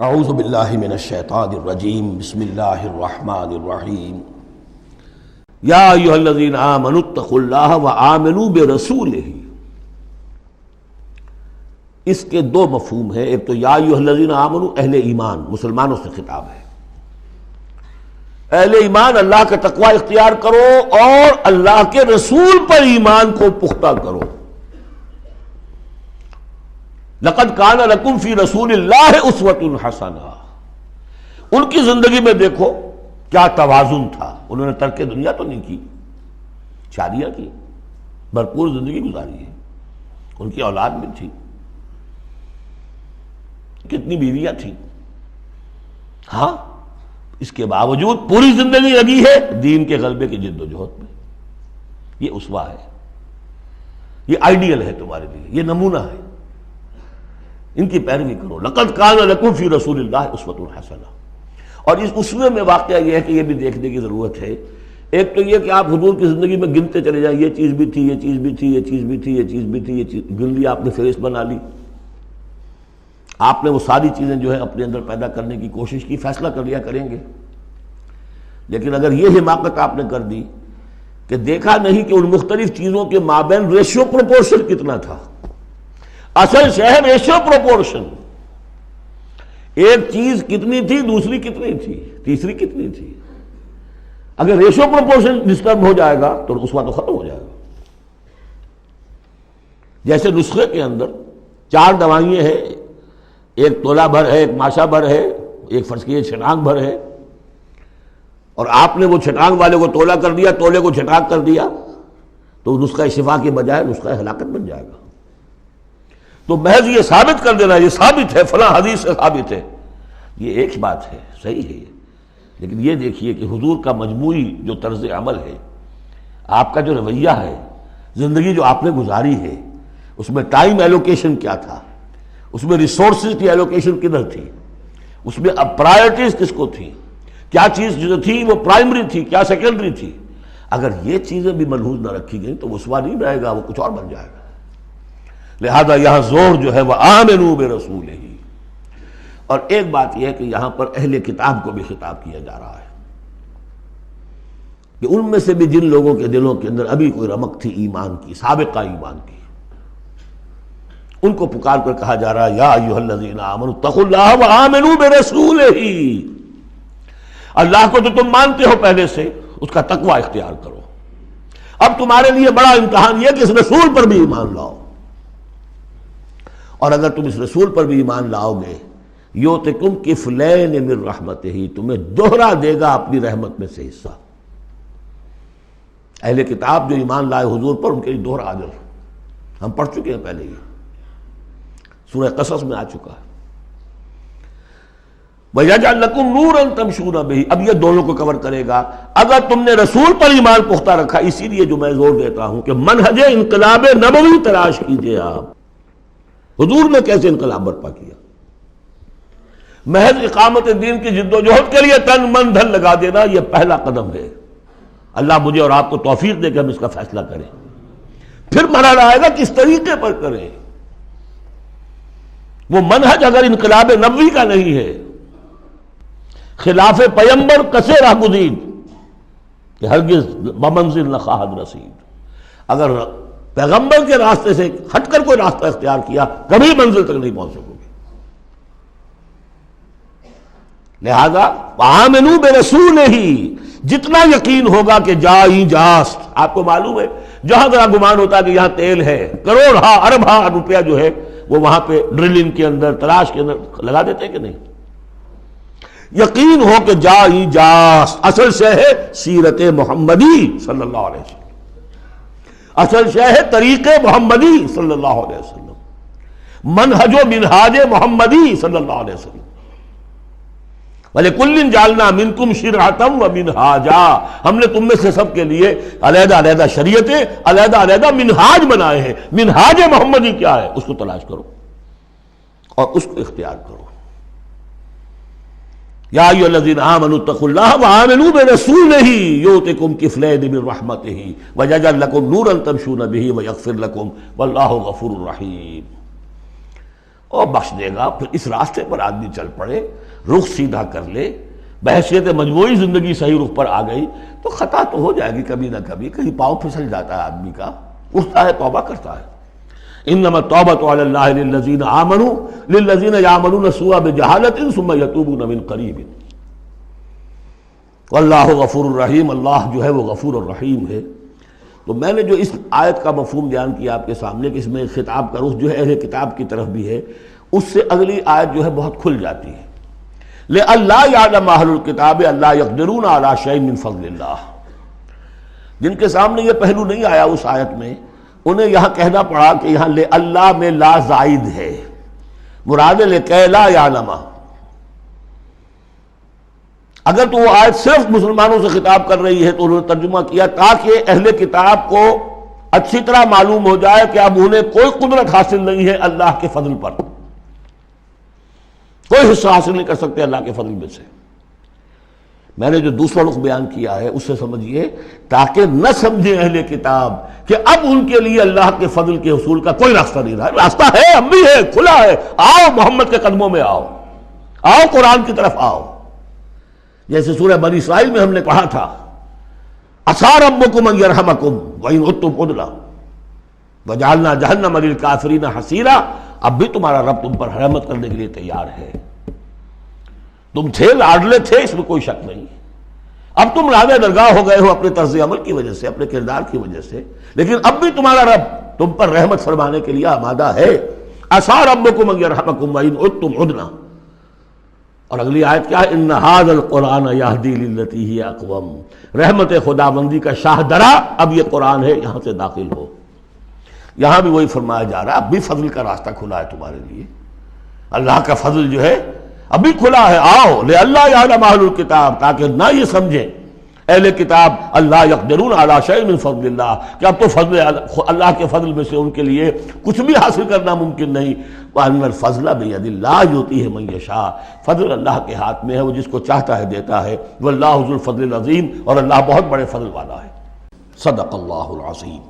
اعوذ باللہ من الشیطان الرجیم بسم اللہ الرحمن الرحیم یا ایھا الذین آمنوا اتقوا اللہ وآمنوا برسولہ۔ اس کے دو مفہوم ہیں، ایک تو یا ایھا الذین آمنوا اہل ایمان، مسلمانوں سے خطاب ہے۔ اہل ایمان اللہ کا تقوی اختیار کرو اور اللہ کے رسول پر ایمان کو پختہ کرو۔ لقد کان لکم فی رسول اللہ اسوۃ حسنہ۔ ان کی زندگی میں دیکھو کیا توازن تھا، انہوں نے ترک دنیا تو نہیں کی، شادیاں کی، بھرپور زندگی گزاری ہے، ان کی اولاد بھی تھی، کتنی بیویاں تھیں، ہاں اس کے باوجود پوری زندگی لگی ہے دین کے غلبے کی جد و جہد میں۔ یہ اسوہ ہے، یہ آئیڈیل ہے تمہارے لیے، یہ نمونہ ہے، ان کی پیروی کرو۔ لقد کان لکم فی رسول اللہ اسوۃ حسنہ۔ اور اس اسوے میں واقعہ یہ ہے کہ یہ بھی دیکھنے کی ضرورت ہے، ایک تو یہ کہ آپ حضور کی زندگی میں گنتے چلے جائیں، یہ چیز بھی تھی، یہ چیز بھی تھی، یہ چیز بھی تھی، یہ چیز بھی تھی، یہ چیز گن لی، آپ نے فہرست بنا لی، آپ نے وہ ساری چیزیں جو ہے اپنے اندر پیدا کرنے کی کوشش کی، فیصلہ کر لیا کریں گے۔ لیکن اگر یہ حماقت آپ نے کر دی کہ دیکھا نہیں کہ ان مختلف چیزوں کے مابین ریشیو پروپورشن کتنا تھا، اصل شہر ریشیو پروپورشن، ایک چیز کتنی تھی، دوسری کتنی تھی، تیسری کتنی تھی، اگر ریشیو پروپورشن ڈسٹرب ہو جائے گا تو اسوہ تو ختم ہو جائے گا۔ جیسے نسخے کے اندر 4 دوائیں ہیں، ایک تولہ بھر ہے، ایک ماشا بھر ہے، ایک فرض کیجیے چھٹانگ بھر ہے، اور آپ نے وہ چھٹانگ والے کو تولہ کر دیا، تولے کو چھٹانگ کر دیا، تو نسخہ شفا کے بجائے نسخہ ہلاکت بن جائے گا۔ تو محض یہ ثابت کر دینا، یہ ثابت ہے، فلاں حدیث سے ثابت ہے، یہ ایک بات ہے، صحیح ہے، لیکن یہ دیکھیے کہ حضور کا مجموعی جو طرز عمل ہے، آپ کا جو رویہ ہے، زندگی جو آپ نے گزاری ہے، اس میں ٹائم ایلوکیشن کیا تھا، اس میں ریسورسز کی ایلوکیشن کدھر تھی، اس میں اب پرائرٹیز کس کو تھی، کیا چیز جو تھی وہ پرائمری تھی، کیا سیکنڈری تھی۔ اگر یہ چیزیں بھی ملحوظ نہ رکھی گئیں تو وہ اسوہ نہیں رہے گا، وہ کچھ اور بن جائے گا۔ لہذا یہاں زور جو ہے وہ آمنوا برسولہ۔ اور ایک بات یہ ہے کہ یہاں پر اہل کتاب کو بھی خطاب کیا جا رہا ہے کہ ان میں سے بھی جن لوگوں کے دلوں کے اندر ابھی کوئی رمق تھی ایمان کی، سابقہ ایمان کی، ان کو پکار کر کہا جا رہا ہے یا ایھا الذین آمنوا اتقوا اللہ وآمنوا برسولہ۔ اللہ کو تو تم مانتے ہو پہلے سے، اس کا تقوی اختیار کرو۔ اب تمہارے لیے بڑا امتحان یہ کہ اس رسول پر بھی ایمان لاؤ، اور اگر تم اس رسول پر بھی ایمان لاؤ گے یؤتکم کفلین من رحمتہ، تمہیں دوہرا دے گا اپنی رحمت میں سے حصہ۔ اہل کتاب جو ایمان لائے حضور پر، ان کے لیے دوہرا اجر ہم پڑھ چکے ہیں پہلے، یہ سورہ قصص میں آ چکا ہے۔ وَيَجْعَلْ لَكُمْ نُورًا تَمْشُونَ بِهِ، اب یہ دونوں کو کور کرے گا۔ اگر تم نے رسول پر ایمان پختہ رکھا، اسی لیے جو میں زور دیتا ہوں کہ منہج انقلاب نبوی تلاش کیجئے۔ آپ حضور نے کیسے انقلاب برپا کیا؟ محض اقامت دین کی جد و جہد کے لیے تن من دھن لگا دینا، یہ پہلا قدم ہے۔ اللہ مجھے اور آپ کو توفیق دے کہ ہم اس کا فیصلہ کریں، پھر مرحلہ آئے گا کس طریقے پر کریں۔ وہ منہج اگر انقلاب نبوی کا نہیں ہے، خلاف پیمبر کسے راہ گزید کہ ہرگز بمنزل نہ خواہد رسید۔ اگر پیغمبر کے راستے سے ہٹ کر کوئی راستہ اختیار کیا، کبھی منزل تک نہیں پہنچ سکو گے۔ لہذا آمنوا برسولہ، جتنا یقین ہوگا کہ جائیں جاست، آپ کو معلوم ہے جہاں ذرا گمان ہوتا ہے کہ یہاں تیل ہے، کروڑ ہاں ارب ہاں روپیہ جو ہے وہ وہاں پہ ڈرلنگ کے اندر، تلاش کے اندر لگا دیتے کہ نہیں؟ یقین ہو کہ جائیں جاست، اصل شے ہے سیرت محمدی صلی اللہ علیہ وسلم، اصل شے ہے طریق محمدی صلی اللہ علیہ وسلم، منہج و منہاج محمدی صلی اللہ علیہ وسلم۔ وَلِكُلٍّ جَعَلْنَا مِنْكُمْ شِرْعَةً وَمِنْهَاجًا، ہم نے تم میں سے سب کے لیے علیحدہ علیحدہ شریعتیں، علیحدہ علیحدہ منہاج بنائے ہیں۔ منہاج محمدی کیا ہے، اس کو تلاش کرو اور اس کو اختیار کرو۔ یا ایھا الذین آمنوا اتقوا اللہ وآمنوا برسولہ یؤتکم کفلین من رحمتہ ویجعل لکم نورا تمشون بہ ویغفر لکم واللہ غفور رحیم۔ اور بخش دے گا۔ پھر اس راستے پر آدمی چل پڑے، رخ سیدھا کر لے، بحیثیت مجموعی زندگی صحیح رخ پر آ گئی تو خطا تو ہو جائے گی کبھی نہ کبھی، کہیں پاؤں پھسل جاتا ہے آدمی کا، اٹھتا ہے توبہ کرتا ہے۔ انما التوبۃ علی اللہ للذین آمنوا للذین یعملون السوء بجہالۃ ثم یتوبون من قریب واللہ غفور الرحیم، اللہ جو ہے وہ غفور الرحیم ہے۔ تو میں نے جو اس آیت کا مفہوم بیان کیا آپ کے سامنے کہ اس میں خطاب کا رخ جو ہے اہل کتاب کی طرف بھی ہے، اس سے اگلی آیت جو ہے بہت کھل جاتی ہے۔ لئلا یعلم اہل الکتاب الا یقدرون علی شیء من فضل اللہ، جن کے سامنے یہ پہلو نہیں آیا اس آیت میں، انہیں یہاں کہنا پڑا کہ یہاں لئلا میں لا زائد ہے، مراد لکے لا یعلم۔ اگر تو وہ آیت صرف مسلمانوں سے خطاب کر رہی ہے تو انہوں نے ترجمہ کیا تاکہ اہل کتاب کو اچھی طرح معلوم ہو جائے کہ اب انہیں کوئی قدرت حاصل نہیں ہے اللہ کے فضل پر، کوئی حصہ حاصل نہیں کر سکتے اللہ کے فضل میں سے۔ میں نے جو دوسرا رخ بیان کیا ہے اس سے سمجھیے تاکہ نہ سمجھے اہل کتاب کہ اب ان کے لیے اللہ کے فضل کے حصول کا کوئی راستہ نہیں رہا، راستہ ہے، اب بھی ہے، کھلا ہے، آؤ محمد کے قدموں میں آؤ، آؤ قرآن کی طرف آؤ۔ جیسے سورہ بنی اسرائیل میں ہم نے کہا تھا عسیٰ ربکم ان یرحمکم وان عدتم عدنا وجعلنا جہنم للکافرین حصیرا، اب بھی تمہارا رب تم پر رحمت کرنے کے لیے تیار ہے۔ تم تھے لاڈلے تھے، اس میں کوئی شک نہیں، اب تم راضی درگاہ ہو گئے ہو اپنے طرز عمل کی وجہ سے، اپنے کردار کی وجہ سے، لیکن اب بھی تمہارا رب تم پر رحمت فرمانے کے لیے آمادہ ہے۔ عسیٰ ربکم ان یرحمکم وان عدتم عدنا۔ اور اگلی آیت کیا ہے؟ ان ھذا القرآن یہدی للتی ہی اقوم، رحمت خداوندی کا شاہ درا اب یہ قرآن ہے، یہاں سے داخل ہو۔ یہاں بھی وہی فرمایا جا رہا ہے اب بھی فضل کا راستہ کھلا ہے تمہارے لیے، اللہ کا فضل جو ہے ابھی کھلا ہے، آؤ لئلا یعلم اہل الکتاب، تاکہ نہ یہ سمجھیں اہل کتاب اللہ یقدرون علی شیء من فضل اللہ کہ اب تو فضل اللہ کے فضل میں سے ان کے لیے کچھ بھی حاصل کرنا ممکن نہیں۔ وَأَنَّ الْفَضْلَ بِيَدِ اللَّهِ يُؤْتِيهِ مَن يَشَاءُ، فضل اللہ کے ہاتھ میں ہے، وہ جس کو چاہتا ہے دیتا ہے۔ وَاللَّهُ ذُو الْفَضْلِ الْعَظِيمِ، اور اللہ بہت بڑے فضل والا ہے۔ صدق اللہ العظیم۔